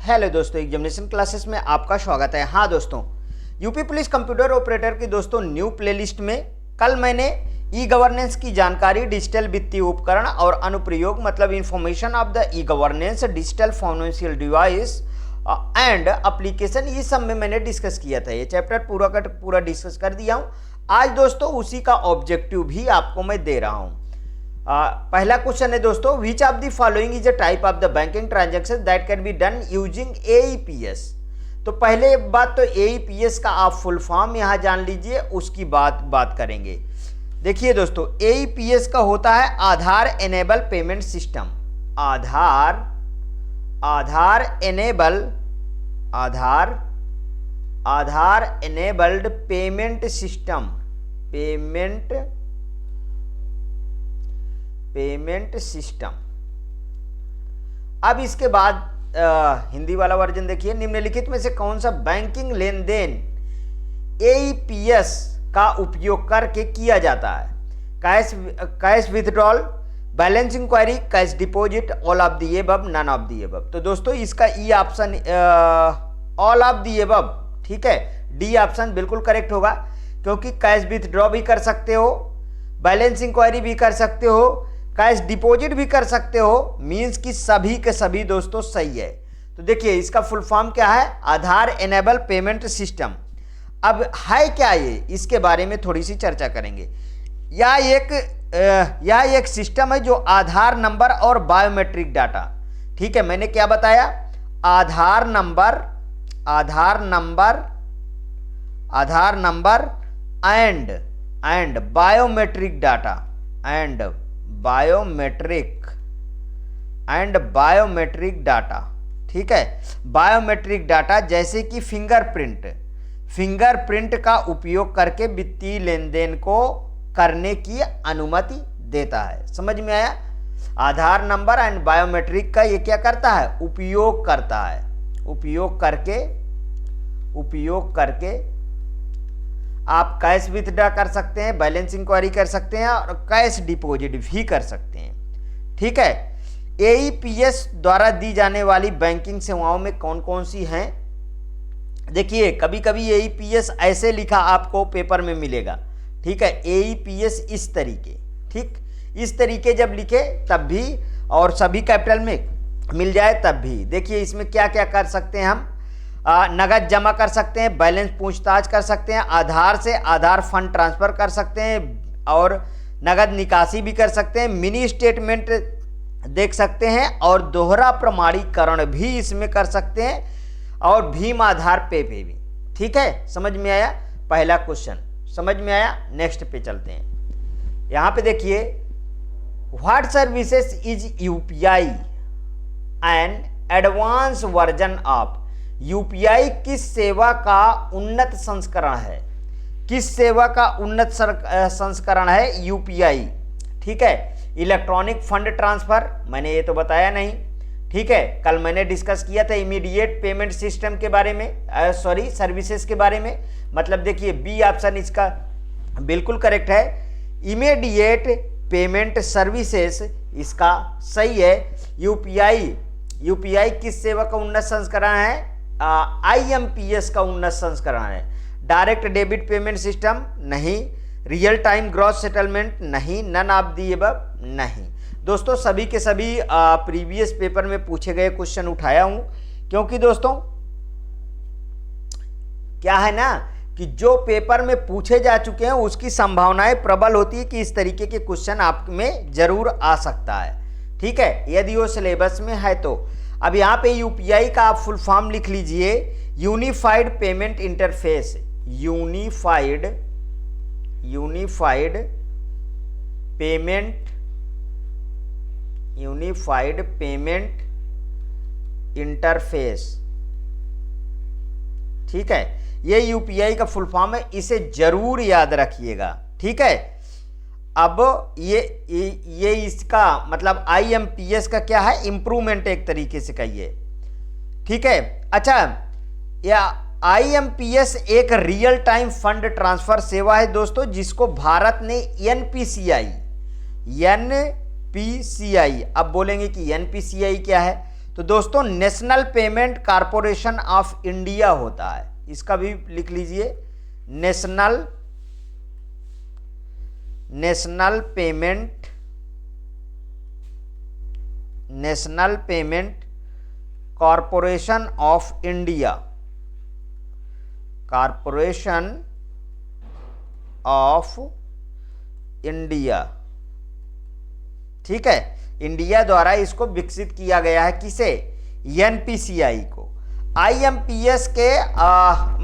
Hello दोस्तों, examination classes में आपका स्वागत है। हाँ दोस्तों, यूपी पुलिस कंप्यूटर ऑपरेटर की दोस्तों न्यू प्लेलिस्ट में कल मैंने ई गवर्नेंस की जानकारी, डिजिटल वित्तीय उपकरण और अनुप्रयोग मतलब information of the e governance, digital financial device and application, ये सब में मैंने डिस्कस किया था। ये चैप्टर पूरा का पूरा डिस्कस कर दिया हूँ। आज दोस्तों उसी का ऑब्जेक्टिव भी आपको मैं दे रहा हूँ। पहला क्वेश्चन है दोस्तों, विच of the following is a type of the banking transaction that can be done using AEPS. तो पहले बात तो एईपीएस का आप फुल फॉर्म यहाँ जान लीजिए, उसकी बात करेंगे। देखिए दोस्तों, एईपीएस का होता है Aadhaar enable payment system. Aadhaar enabled payment system, payment system. अब इसके बाद हिंदी वाला वर्जन देखिए, निम्नलिखित में से कौन सा बैंकिंग लेन देन एईपीएस का उपयोग करके किया जाता है? Cash withdrawal, balance inquiry, cash deposit, all of the above, none of the above. तो दोस्तों इसका E option all of the above, ठीक है। डी ऑप्शन बिल्कुल करेक्ट होगा, क्योंकि कैश विथड्रॉ भी कर सकते हो, बैलेंस इंक्वायरी भी कर सकते हो, कैश डिपॉजिट भी कर सकते हो, मींस कि सभी के सभी दोस्तों सही है। तो देखिए इसका फुल फॉर्म क्या है, आधार एनेबल पेमेंट सिस्टम। अब है क्या ये, इसके बारे में थोड़ी सी चर्चा करेंगे। यह एक सिस्टम है जो आधार नंबर और बायोमेट्रिक डाटा, ठीक है, मैंने क्या बताया, Aadhaar number and biometric data biometric data, ठीक है। बायोमेट्रिक डाटा जैसे कि फिंगरप्रिंट का उपयोग करके वित्तीय लेन देन को करने की अनुमति देता है। समझ में आया? आधार नंबर एंड बायोमेट्रिक का ये क्या करता है, उपयोग करता है। उपयोग करके आप कैश विथड्रॉ कर सकते हैं, बैलेंस इंक्वायरी कर सकते हैं और कैश डिपॉजिट भी कर सकते हैं, ठीक है। एईपीएस द्वारा दी जाने वाली बैंकिंग सेवाओं में कौन कौन सी हैं? देखिए कभी कभी एईपीएस ऐसे लिखा आपको पेपर में मिलेगा, ठीक है, एईपीएस इस तरीके, ठीक, इस तरीके जब लिखे तब भी, और सभी कैपिटल में मिल जाए तब भी। देखिए इसमें क्या क्या कर सकते हैं हम, नगद जमा कर सकते हैं, बैलेंस पूछताछ कर सकते हैं, आधार से आधार फंड ट्रांसफर कर सकते हैं और नगद निकासी भी कर सकते हैं, मिनी स्टेटमेंट देख सकते हैं और दोहरा प्रमाणीकरण भी इसमें कर सकते हैं, और भीम आधार पे भी, ठीक है। समझ में आया? पहला क्वेश्चन समझ में आया। नेक्स्ट पे चलते हैं। यहां पे देखिए, what services is UPI and advance version of. UPI किस सेवा का उन्नत संस्करण है? किस सेवा का उन्नत संस्करण है यूपीआई, ठीक है। इलेक्ट्रॉनिक फंड ट्रांसफर, मैंने ये तो बताया नहीं, ठीक है, कल मैंने डिस्कस किया था इमीडिएट पेमेंट सिस्टम के बारे में, सर्विसेज के बारे में। मतलब देखिए बी ऑप्शन इसका बिल्कुल करेक्ट है, इमीडिएट पेमेंट सर्विसेज इसका सही है। यूपीआई किस सेवा का उन्नत संस्करण है? आईएमपीएस का उन्नत संस्करण है। डायरेक्ट डेबिट पेमेंट सिस्टम नहीं, रियल टाइम ग्रॉस सेटलमेंट नहीं, नन ऑफ दी अबव नहीं। दोस्तों सभी के सभी प्रीवियस पेपर में पूछे गए क्वेश्चन उठाया हूं, क्योंकि दोस्तों क्या है ना कि जो पेपर में पूछे जा चुके हैं उसकी संभावनाएं प्रबल होती है कि इस तरीके के क्वेश्चन आप में जरूर आ सकता है, ठीक है, यदि वो सिलेबस में है तो। अब यहाँ पे यूपीआई का आप फुल फॉर्म लिख लीजिए, unified payment interface, unified payment interface, ठीक है, ये यूपीआई का फुल फॉर्म है, इसे जरूर याद रखिएगा, ठीक है। अब ये इसका मतलब आईएमपीएस का क्या है, इंप्रूवमेंट एक तरीके से कहिए, ठीक है। अच्छा, या आईएमपीएस एक रियल टाइम फंड ट्रांसफर सेवा है दोस्तों, जिसको भारत ने एनपीसीआई, अब बोलेंगे कि एनपीसीआई क्या है, तो दोस्तों national payment corporation of India होता है, इसका भी लिख लीजिए, national payment corporation of India, corporation of India, ठीक है। इंडिया द्वारा इसको विकसित किया गया है, किसे? एनपीसीआई को। आईएमपीएस के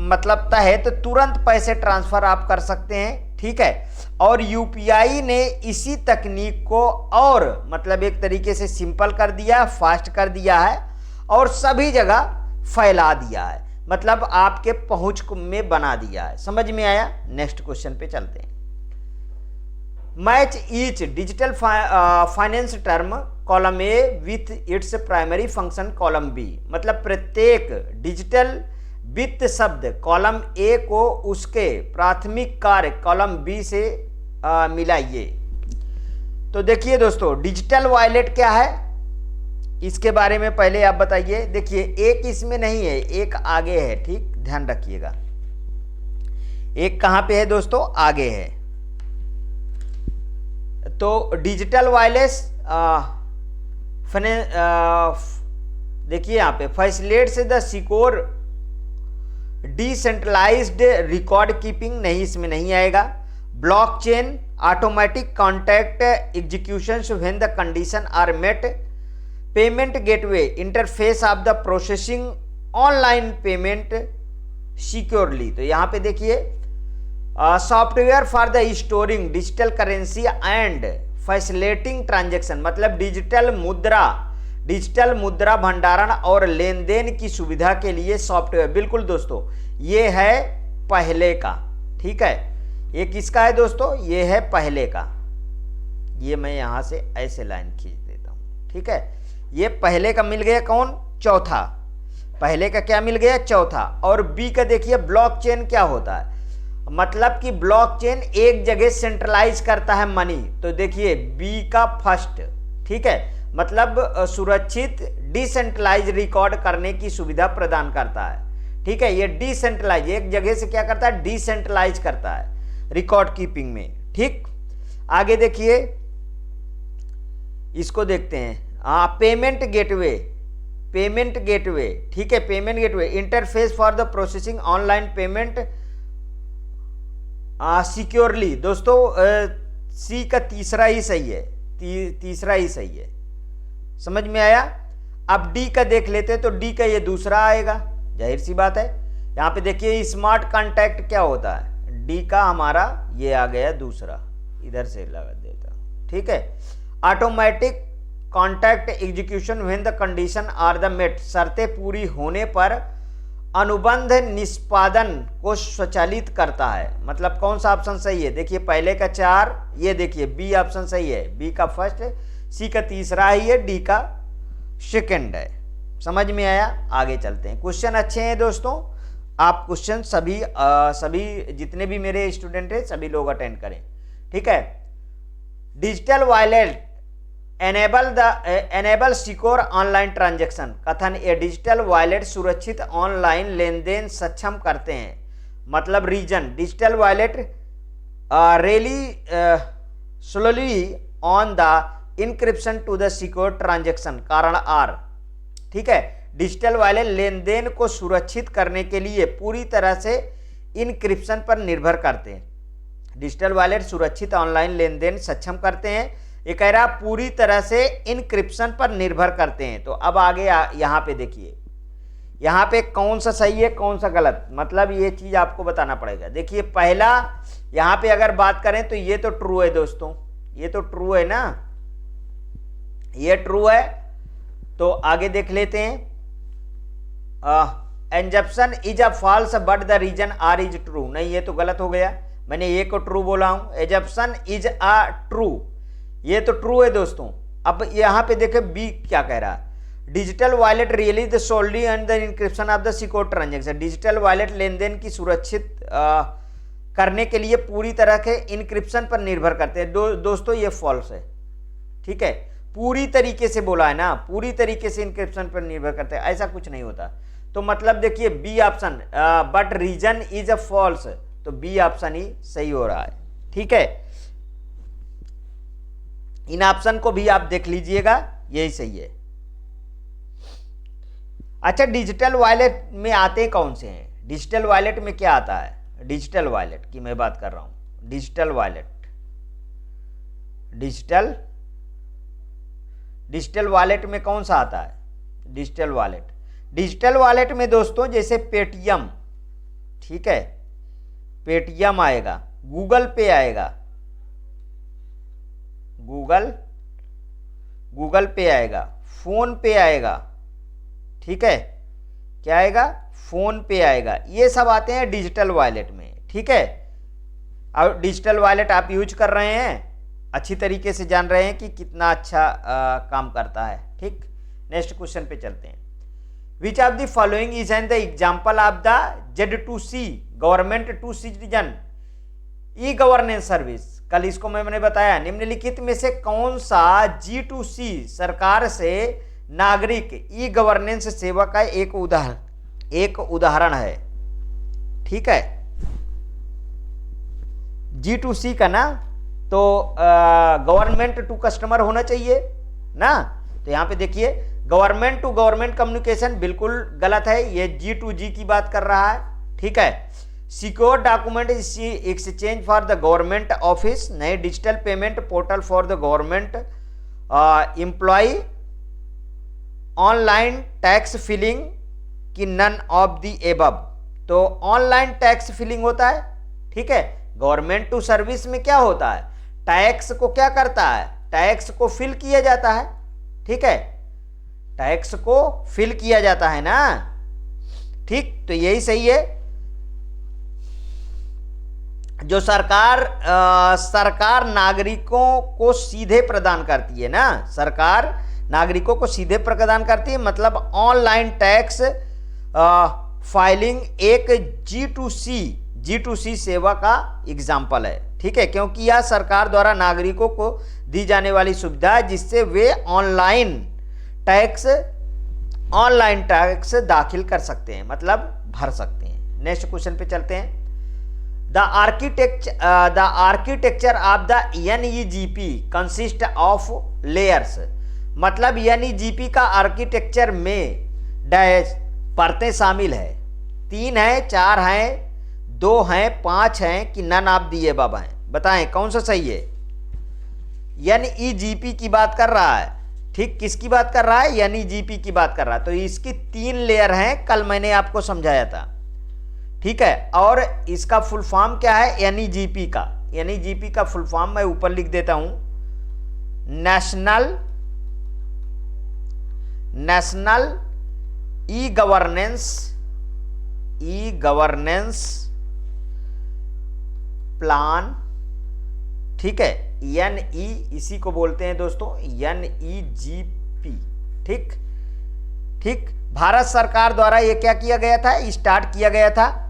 मतलब तहत तो तुरंत पैसे ट्रांसफर आप कर सकते हैं, ठीक है। और यूपीआई ने इसी तकनीक को और मतलब एक तरीके से सिंपल कर दिया, फास्ट कर दिया है और सभी जगह फैला दिया है, मतलब आपके पहुंच में बना दिया है। समझ में आया? नेक्स्ट क्वेश्चन पे चलते हैं। Match each digital finance term column A with its primary function column B, मतलब प्रत्येक डिजिटल वित्त शब्द कॉलम ए को उसके प्राथमिक कार्य कॉलम बी से मिलाइए। तो देखिए दोस्तों, डिजिटल वॉलेट क्या है इसके बारे में पहले आप बताइए। देखिए एक इसमें नहीं है, एक आगे है, ठीक, ध्यान रखिएगा। एक कहां पे है दोस्तों? आगे है। तो डिजिटल वायरलेस देखिए यहां पे facilitates the secure decentralised record keeping, नहीं इसमें नहीं आएगा। Blockchain automatic contact execution when the condition are met, payment gateway interface of the processing online payment securely. तो यहां पे देखिए software for the storing digital currency and facilitating transaction, मतलब digital मुद्रा भंडारण और लेन देन की सुविधा के लिए सॉफ्टवेयर। बिल्कुल दोस्तों, ये है पहले का, ठीक है। ये किसका है दोस्तों? ये है पहले का। ये मैं यहां से ऐसे लाइन खींच देता हूं, ठीक है। ये पहले का मिल गया कौन? चौथा। पहले का क्या मिल गया? चौथा। और बी का देखिए ब्लॉकचेन क्या होता है, मतलब कि ब्लॉकचेन एक जगह सेंट्रलाइज करता है मनी। तो देखिए बी का फर्स्ट, ठीक है, मतलब सुरक्षित डिसेंट्रलाइज रिकॉर्ड करने की सुविधा प्रदान करता है, ठीक है। ये डिसेंट्रलाइज एक जगह से क्या करता है? डिसेंट्रलाइज करता है रिकॉर्ड कीपिंग में, ठीक। आगे देखिए, इसको देखते हैं। पेमेंट गेटवे, ठीक है। Payment gateway interface for the processing online payment securely. दोस्तों सी का तीसरा ही सही है, तीसरा ही सही है। समझ में आया? अब डी का देख लेते हैं, तो डी का ये दूसरा आएगा, जाहिर सी बात है। यहां पे देखिए स्मार्ट कॉन्टैक्ट क्या होता है, डी का हमारा ये आ गया दूसरा, इधर से लगा देता, ठीक है। Automatic contact execution when the condition are the met, शर्तें पूरी होने पर अनुबंध निष्पादन को स्वचालित करता है। मतलब कौन सा ऑप्शन सही है? देखिए पहले का 4, ये देखिए बी ऑप्शन सही है, बी का फर्स्ट है, सी का तीसरा ही है, डी का सेकंड है। समझ में आया? आगे चलते हैं। क्वेश्चन अच्छे हैं दोस्तों, आप क्वेश्चन सभी जितने भी मेरे स्टूडेंट हैं सभी लोग अटेंड करें, ठीक है। Digital wallet enable secure online transaction, कथन ए डिजिटल वॉलेट सुरक्षित ऑनलाइन लेन देन सक्षम करते हैं। मतलब reason digital wallet rely solely on the encryption to the secure transaction, कारण आर, ठीक है। डिजिटल वॉलेट लेन देन को सुरक्षित करने के लिए पूरी तरह से इनक्रिप्शन पर निर्भर करते हैं। डिजिटल वॉलेट सुरक्षित ऑनलाइन लेन देन सक्षम करते हैं, ये कह रहा पूरी तरह से इनक्रिप्शन पर निर्भर करते हैं। तो अब आगे यहाँ पे देखिए, यहाँ पे कौन सा सही है कौन सा गलत, मतलब ये चीज आपको बताना पड़ेगा। देखिए पहला यहाँ पे अगर बात करें तो ये तो ट्रू है दोस्तों, ये तो ट्रू है ना, ये ट्रू है। तो आगे देख लेते हैं, assumption is a false but the reason R is true, नहीं ये तो गलत हो गया, मैंने ये को ट्रू बोला हूं। एजप्शन इज अ ट्रू, ये तो ट्रू है दोस्तों। अब यहां पे देखें बी क्या कह रहा है, डिजिटल वॉलेट रियली द सोल्डी and the encryption of the secure transaction, digital wallet लेन देन की सुरक्षित करने के लिए पूरी तरह के इंक्रिप्शन पर निर्भर करते हैं। दोस्तों ये फॉल्स है, ठीक है। पूरी तरीके से बोला है ना, पूरी तरीके से इंक्रिप्शन पर निर्भर करता है, ऐसा कुछ नहीं होता। तो मतलब देखिए B option, but reason is a false, तो बी ऑप्शन ही सही हो रहा है। ठीक है, इन ऑप्शन को भी आप देख लीजिएगा, यही सही है। अच्छा, डिजिटल वॉलेट में आते कौन से हैं? डिजिटल वॉलेट में क्या आता है? डिजिटल वॉलेट की मैं बात कर रहा हूं। डिजिटल वॉलेट, डिजिटल वॉलेट में कौन सा आता है? डिजिटल वॉलेट में दोस्तों जैसे पेटीएम, ठीक है, पेटीएम आएगा, गूगल पे आएगा, गूगल पे आएगा, फोन पे आएगा, ठीक है, क्या आएगा? फोन पे आएगा। ये सब आते हैं डिजिटल वॉलेट में। ठीक है, और डिजिटल वॉलेट आप यूज कर रहे हैं, अच्छी तरीके से जान रहे हैं कि कितना अच्छा काम करता है। ठीक, नेक्स्ट क्वेश्चन पे चलते हैं। Which of the following is an the example of the Z2C government to citizen e governance service? कल इसको मैंने बताया, निम्नलिखित में से कौन सा G2C सरकार से नागरिक ई गवर्नेंस सेवा का एक उदाहरण है? ठीक है, G2C का ना, तो गवर्नमेंट टू कस्टमर होना चाहिए ना। तो यहां पे देखिए गवर्नमेंट टू गवर्नमेंट कम्युनिकेशन बिल्कुल गलत है, ये G2G की बात कर रहा है। ठीक है, secure document exchange for the government office, नए digital payment portal for the government employ, online tax filing की नन ऑफ द एबव? तो ऑनलाइन टैक्स फिलिंग होता है। ठीक है, गवर्नमेंट टू सर्विस में क्या होता है? टैक्स को क्या करता है? टैक्स को फिल किया जाता है। ठीक है, टैक्स को फिल किया जाता है ना। ठीक, तो यही सही है। जो सरकार नागरिकों को सीधे प्रदान करती है ना, सरकार नागरिकों को सीधे प्रदान करती है, मतलब ऑनलाइन टैक्स फाइलिंग एक G2C सेवा का एग्जाम्पल है। ठीक है, क्योंकि यह सरकार द्वारा नागरिकों को दी जाने वाली सुविधा है जिससे वे ऑनलाइन टैक्स दाखिल कर सकते हैं, मतलब भर सकते हैं। नेक्स्ट क्वेश्चन पे चलते हैं। The architecture of the NEGP consist of layers, मतलब NEGP का आर्किटेक्चर में डैश परतें शामिल है। 3 है, 4 है, 2 हैं, 5 हैं कि नन ऑफ द अबव हैं? बताएं कौन सा सही है? NEGP की बात कर रहा है। ठीक, किसकी बात कर रहा है? NEGP की बात कर रहा है। तो इसकी 3 लेयर हैं, कल मैंने आपको समझाया था। ठीक है, और इसका फुल फॉर्म क्या है? NEGP का फुल फॉर्म मैं ऊपर लिख देता हूं, नेशनल ई गवर्नेंस प्लान। ठीक है, इसी को बोलते हैं दोस्तों NEGP। ठीक, भारत सरकार द्वारा यह क्या किया गया था? स्टार्ट किया गया था,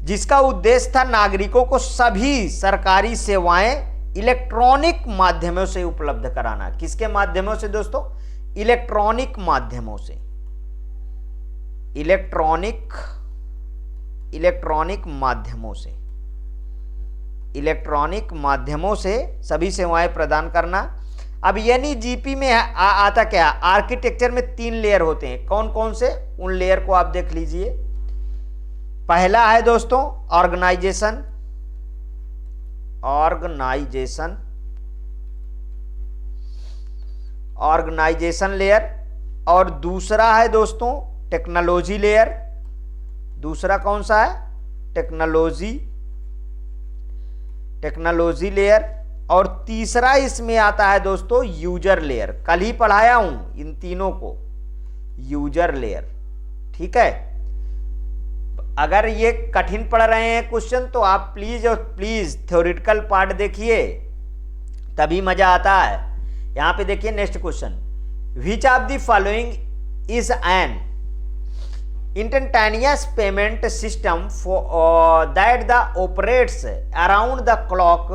जिसका उद्देश्य था नागरिकों को सभी सरकारी सेवाएं इलेक्ट्रॉनिक माध्यमों से उपलब्ध कराना। किसके माध्यमों से दोस्तों? इलेक्ट्रॉनिक माध्यमों से। इलेक्ट्रॉनिक माध्यमों से सभी सेवाएं प्रदान करना। अब NEGP में आता क्या? आर्किटेक्चर में 3 लेयर होते हैं। कौन कौन से? उन लेयर को आप देख लीजिए। पहला है दोस्तों ऑर्गेनाइजेशन लेयर, और दूसरा है दोस्तों टेक्नोलॉजी लेयर। दूसरा कौन सा है? Technology layer. और तीसरा इसमें आता है दोस्तों यूजर लेयर। कल ही पढ़ाया हूं इन तीनों को, यूजर लेयर। ठीक है, अगर ये कठिन पढ़ रहे हैं क्वेश्चन तो आप प्लीज थ्योरेटिकल पार्ट देखिए, तभी मजा आता है। यहां पे देखिए next question, which of the following is N instantaneous payment system that the operates around the clock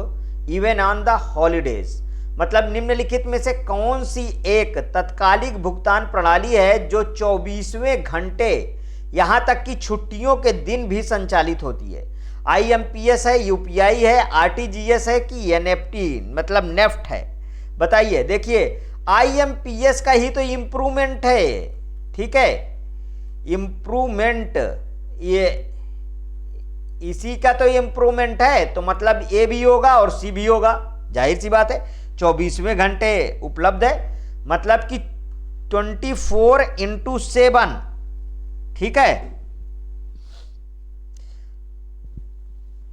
even on the holidays? मतलब निम्नलिखित में से कौन सी एक तत्कालिक भुगतान प्रणाली है जो 24वें घंटे यहां तक कि छुट्टियों के दिन भी संचालित होती है? IMPS है, UPI है, RTGS है कि NFT मतलब नेफ्ट है? बताइए। देखिए IMPS का ही तो इंप्रूवमेंट है, ठीक है, इंप्रूवमेंट, ये इसी का तो इंप्रूवमेंट है, तो मतलब ए भी होगा और सी भी होगा, जाहिर सी बात है। 24वें घंटे उपलब्ध है, मतलब कि 24x7, ठीक है।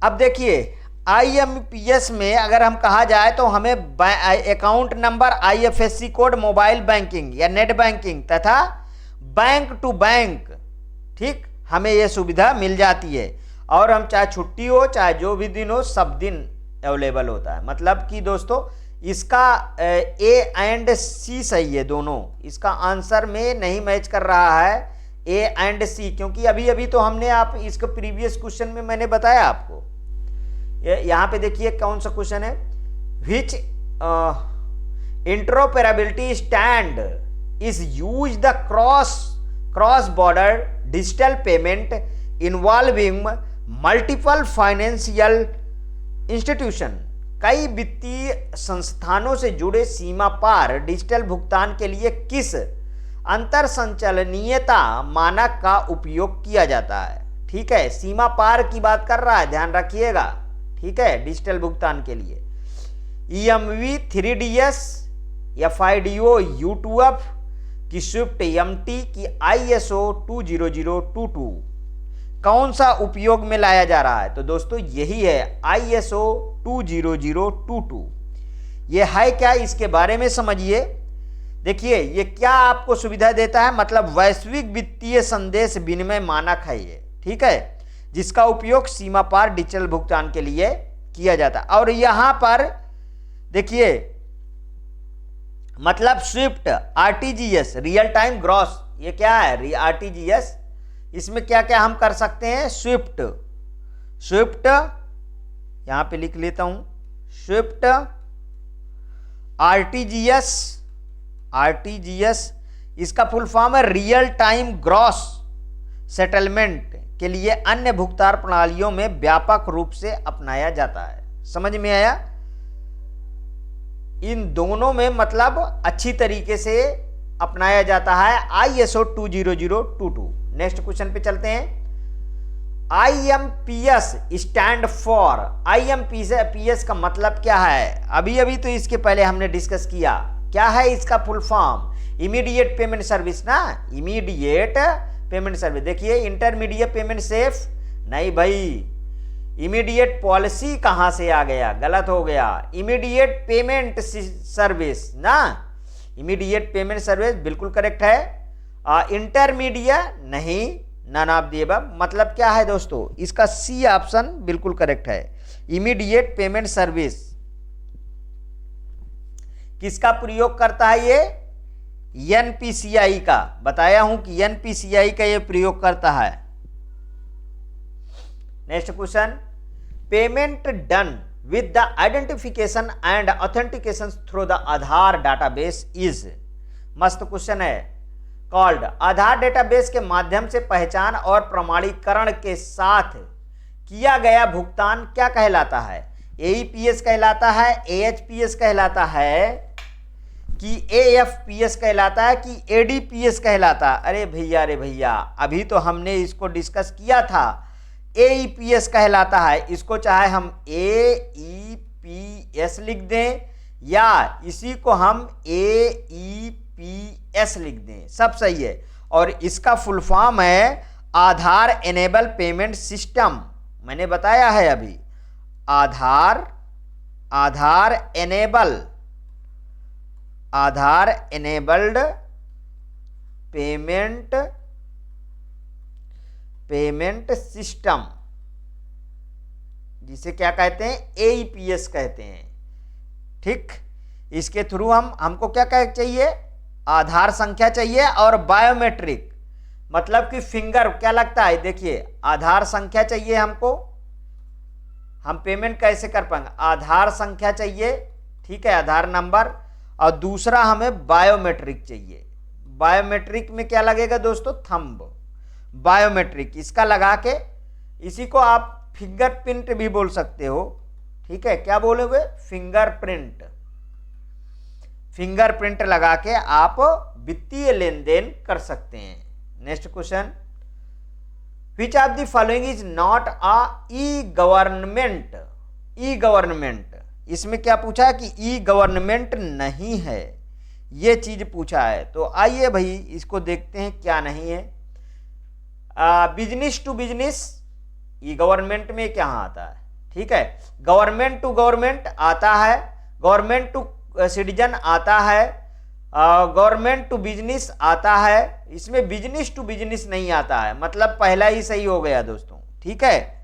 अब देखिए IMPS में अगर हम कहा जाए तो हमें account number, IFSC code, mobile banking या नेट बैंकिंग तथा बैंक टू बैंक, ठीक, हमें यह सुविधा मिल जाती है। और हम चाहे छुट्टी हो चाहे जो भी दिन हो, सब दिन अवेलेबल होता है। मतलब कि दोस्तों इसका A एंड C सही है दोनों, इसका आंसर में नहीं मैच कर रहा है A एंड C, क्योंकि अभी अभी तो हमने आप इसको प्रीवियस क्वेश्चन में मैंने बताया आपको। यहां पे देखिए कौन सा क्वेश्चन है, which interoperability stand is use the cross border digital payment involving multiple financial institution. कई वित्तीय संस्थानों से जुड़े सीमा पार डिजिटल भुगतान के लिए किस अंतर संचालनीयता मानक का उपयोग किया जाता है? ठीक है, सीमा पार की बात कर रहा है, ध्यान रखिएगा, ठीक है, डिजिटल भुगतान के लिए। EMV 3DS, FIDO U2F की स्विफ्ट MT की ISO 20022 कौन सा उपयोग में लाया जा रहा है? तो दोस्तों यही है ISO 20022। ये है क्या, इसके बारे में समझिए। देखिए ये क्या आपको सुविधा देता है, मतलब वैश्विक वित्तीय संदेश विनिमय मानक है ये, ठीक है, जिसका उपयोग सीमा पार डिजिटल भुगतान के लिए किया जाता है। और यहां पर देखिए मतलब Swift, RTGS real time gross, ये क्या है RTGS, इसमें क्या क्या हम कर सकते हैं? स्विफ्ट यहां पे लिख लेता हूं, स्विफ्ट, RTGS इसका फुल फॉर्म है रियल टाइम ग्रॉस सेटलमेंट के लिए अन्य भुगतान प्रणालियों में व्यापक रूप से अपनाया जाता है। समझ में आया? इन दोनों में मतलब अच्छी तरीके से अपनाया जाता है ISO 20022। नेक्स्ट क्वेश्चन पे चलते हैं। IMPS स्टैंड फॉर, IMPS का मतलब क्या है? अभी अभी तो इसके पहले हमने डिस्कस किया, क्या है इसका full form? Immediate payment service ना, इमीडिएट पेमेंट सर्विस। देखिए इंटरमीडिएट पेमेंट सेफ नहीं भाई, इमीडिएट पॉलिसी कहां से आ गया, गलत हो गया। इमीडिएट पेमेंट सर्विस ना, इमीडिएट पेमेंट सर्विस बिल्कुल करेक्ट है। इंटरमीडिएट नहीं, नन ऑफ द अबव। मतलब क्या है दोस्तों, इसका C ऑप्शन बिल्कुल करेक्ट है। इमीडिएट पेमेंट सर्विस किसका प्रयोग करता है? ये NPCI का, बताया हूं कि NPCI का ये प्रयोग करता है। Next question, payment done with the identification and authentication through the Aadhaar database is, मस्त क्वेश्चन है, कॉल्ड। आधार डेटाबेस के माध्यम से पहचान और प्रमाणीकरण के साथ किया गया भुगतान क्या कहलाता है? AEPS कहलाता है, AHPS कहलाता है कि AFPS कहलाता है कि ADPS कहलाता है? अरे भैया अभी तो हमने इसको डिस्कस किया था, AEPS कहलाता है। इसको चाहे हम AEPS लिख दें या इसी को हम AEPS लिख दें, सब सही है। और इसका फुल फॉर्म है आधार एनेबल पेमेंट सिस्टम। मैंने बताया है अभी, आधार एनेबल्ड पेमेंट सिस्टम, जिसे क्या कहते हैं? AEPS कहते हैं, ठीक। इसके थ्रू हमको क्या चाहिए? आधार संख्या चाहिए और बायोमेट्रिक, मतलब कि फिंगर क्या लगता है, देखिए आधार संख्या चाहिए हमको, हम पेमेंट कैसे कर पाएंगे? आधार संख्या चाहिए ठीक है, आधार नंबर। और दूसरा हमें बायोमेट्रिक चाहिए। बायोमेट्रिक में क्या लगेगा दोस्तों? थंब। बायोमेट्रिक इसका लगा के, इसी को आप फिंगरप्रिंट भी बोल सकते हो। ठीक है, क्या बोलोगे? फिंगरप्रिंट। फिंगरप्रिंट लगा के आप वित्तीय लेन देन कर सकते हैं। Next question, which of the following is not a E government? E government, इसमें क्या पूछा है कि ई गवर्नमेंट नहीं है, ये चीज पूछा है। तो आइए भाई इसको देखते हैं क्या नहीं है। Business to business e government में क्या आता है? ठीक है, गवर्नमेंट टू गवर्नमेंट आता है, गवर्नमेंट टू सिटीजन आता है, गवर्नमेंट टू बिजनेस आता है। इसमें बिजनेस टू बिजनेस नहीं आता है, मतलब पहला ही सही हो गया दोस्तों। ठीक है,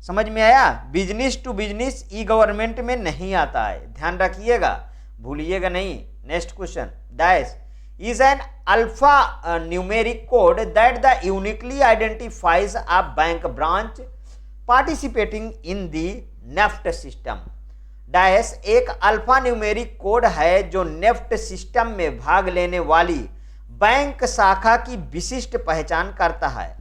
समझ में आया? Business to business e government में नहीं आता है, ध्यान रखिएगा, भूलिएगा नहीं। Next question, dash is an alpha numeric code that the uniquely identifies a bank branch participating in the NEFT system. Dash एक अल्फा न्यूमेरिक कोड है जो नेफ्ट सिस्टम में भाग लेने वाली बैंक शाखा की विशिष्ट पहचान करता है।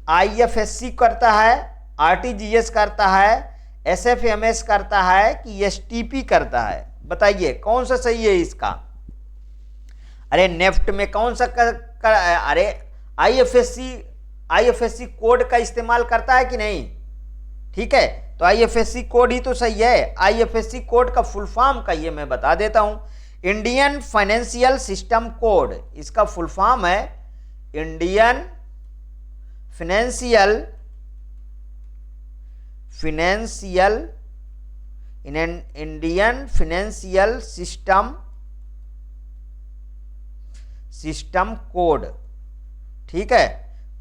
आईएफएससी करता है, आरटीजीएस करता है, एसएफएमएस करता है कि एसटीपी करता है? बताइए कौन सा सही है इसका? अरे नेफ्ट में कौन सा अरे आईएफएससी कोड का इस्तेमाल करता है कि नहीं? ठीक है, तो आईएफएससी कोड ही तो सही है। आईएफएससी कोड का फुल फॉर्म का ये मैं बता देता हूं, इंडियन फाइनेंशियल सिस्टम कोड। इसका फुल फॉर्म है इंडियन फाइनेंशियल सिस्टम कोड। ठीक है,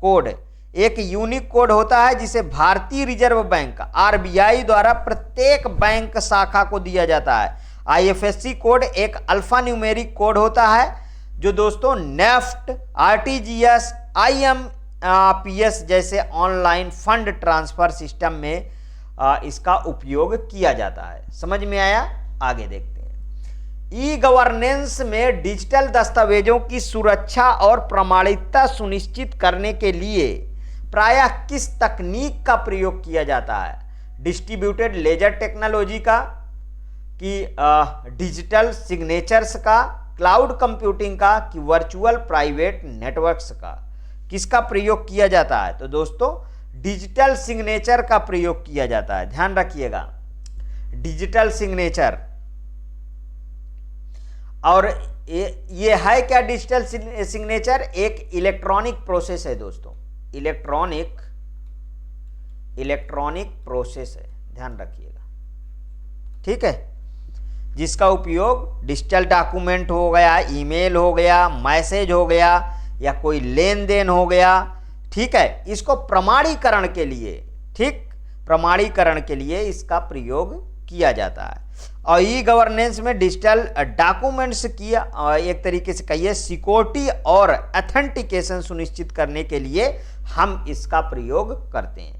कोड एक यूनिक कोड होता है जिसे भारतीय रिजर्व बैंक आरबीआई द्वारा प्रत्येक बैंक शाखा को दिया जाता है। आईएफएससी कोड एक अल्फा न्यूमेरिक कोड होता है जो दोस्तों नेफ्ट, आरटीजीएस, आईएमपीएस जैसे ऑनलाइन फंड ट्रांसफर सिस्टम में इसका उपयोग किया जाता है। समझ में आया? आगे देखते हैं। ई गवर्नेंस में डिजिटल दस्तावेजों की सुरक्षा और प्रामाणिकता सुनिश्चित करने के लिए प्रायः किस तकनीक का प्रयोग किया जाता है? डिस्ट्रीब्यूटेड लेजर टेक्नोलॉजी का, कि डिजिटल सिग्नेचर्स का, क्लाउड कंप्यूटिंग का, कि वर्चुअल प्राइवेट नेटवर्क्स का? किसका प्रयोग किया जाता है? तो दोस्तों डिजिटल सिग्नेचर का प्रयोग किया जाता है, ध्यान रखिएगा, डिजिटल सिग्नेचर। और ये है क्या डिजिटल सिग्नेचर? एक इलेक्ट्रॉनिक प्रोसेस है दोस्तों, इलेक्ट्रॉनिक प्रोसेस है, ध्यान रखिएगा। ठीक है, जिसका उपयोग डिजिटल डॉक्यूमेंट हो गया, ईमेल हो गया, मैसेज हो गया, या कोई लेन देन हो गया, ठीक है, इसको प्रमाणीकरण के लिए, ठीक, प्रमाणीकरण के लिए इसका प्रयोग किया जाता है। और ई गवर्नेंस में डिजिटल डॉक्यूमेंट्स की एक तरीके से कहिए सिक्योरिटी और ऑथेंटिकेशन सुनिश्चित करने के लिए हम इसका प्रयोग करते हैं।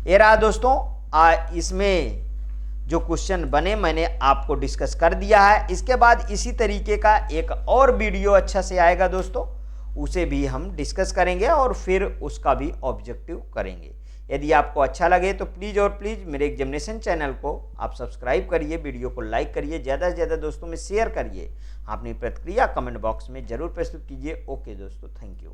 ये रहा दोस्तों, इसमें जो क्वेश्चन बने मैंने आपको डिस्कस कर दिया है। इसके बाद इसी तरीके का एक और वीडियो अच्छा से आएगा दोस्तों, उसे भी हम डिस्कस करेंगे और फिर उसका भी ऑब्जेक्टिव करेंगे। यदि आपको अच्छा लगे तो प्लीज़ और प्लीज़ मेरे एग्जामिनेशन चैनल को आप सब्सक्राइब करिए, वीडियो को लाइक करिए, ज़्यादा से ज़्यादा दोस्तों में शेयर करिए, अपनी प्रतिक्रिया कमेंट बॉक्स में ज़रूर प्रस्तुत कीजिए। ओके दोस्तों, थैंक यू।